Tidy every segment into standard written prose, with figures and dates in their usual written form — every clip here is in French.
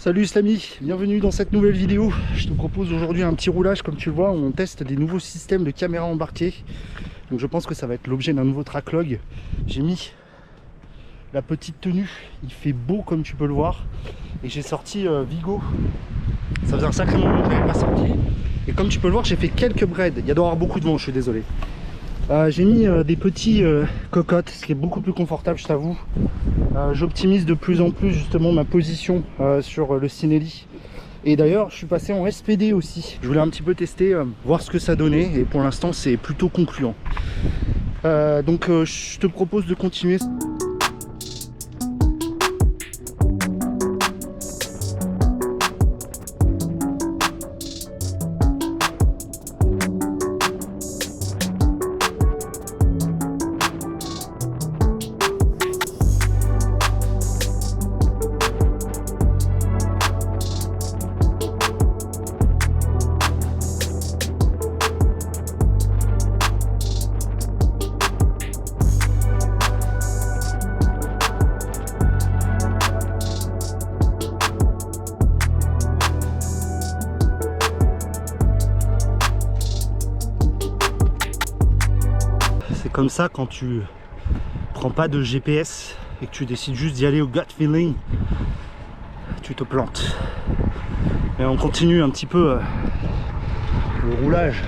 Salut Islami, bienvenue dans cette nouvelle vidéo. Je te propose aujourd'hui un petit roulage, comme tu le vois, où on teste des nouveaux systèmes de caméras embarquées. Donc je pense que ça va être l'objet d'un nouveau tracklog. J'ai mis la petite tenue, il fait beau comme tu peux le voir. Et j'ai sorti Vigo. Ça faisait un sacré moment que je n'avais pas sorti. Et comme tu peux le voir, j'ai fait quelques braids. Il y doit y avoir beaucoup de vent, je suis désolé. J'ai mis des petits cocottes, ce qui est beaucoup plus confortable, je t'avoue. J'optimise de plus en plus justement ma position sur le Cinelli. Et d'ailleurs, je suis passé en SPD aussi. Je voulais un petit peu tester, voir ce que ça donnait. Et pour l'instant, c'est plutôt concluant. Donc, je te propose de continuer. C'est comme ça quand tu prends pas de GPS et que tu décides juste d'y aller au gut feeling, tu te plantes. Et on continue un petit peu le roulage.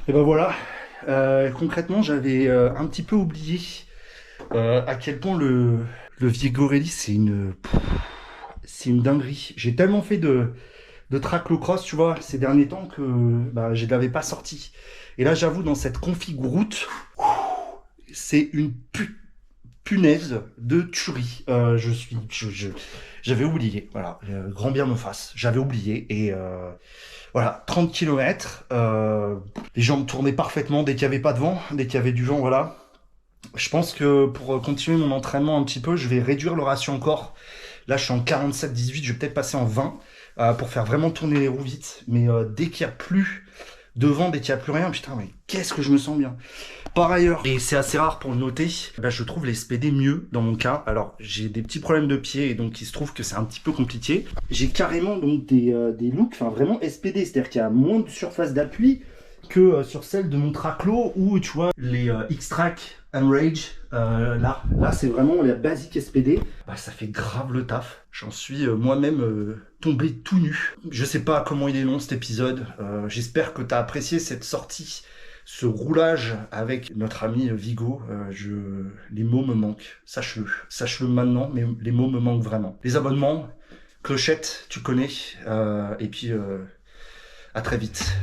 Et ben voilà, concrètement j'avais un petit peu oublié à quel point le Vigorelli c'est une dinguerie. J'ai tellement fait de track low cross, tu vois, ces derniers temps que bah, je ne l'avais pas sorti. Et là j'avoue dans cette config route, c'est une punaise de tuerie. J'avais oublié, voilà, grand bien me fasse, j'avais oublié et voilà, 30 km, les jambes tournaient parfaitement dès qu'il n'y avait pas de vent, dès qu'il y avait du vent, voilà. Je pense que pour continuer mon entraînement un petit peu, je vais réduire le ratio encore. Là, je suis en 47-18, je vais peut-être passer en 20 pour faire vraiment tourner les roues vite. Mais dès qu'il n'y a plus de vent, dès qu'il n'y a plus rien, putain, mais qu'est-ce que je me sens bien. Par ailleurs, et c'est assez rare pour le noter, bah, je trouve les SPD mieux dans mon cas. Alors, j'ai des petits problèmes de pied et donc il se trouve que c'est un petit peu compliqué. J'ai carrément donc des looks, enfin vraiment SPD, c'est-à-dire qu'il y a moins de surface d'appui que sur celle de mon Traclo où tu vois les X-Track Enrage, là c'est vraiment la basique SPD. Bah, ça fait grave le taf. J'en suis moi-même tombé tout nu. Je sais pas comment il est long cet épisode. J'espère que tu as apprécié cette sortie, ce roulage avec notre ami Vigo. Les mots me manquent. Sache-le maintenant, mais les mots me manquent vraiment. Les abonnements, clochette, tu connais. Et puis à très vite.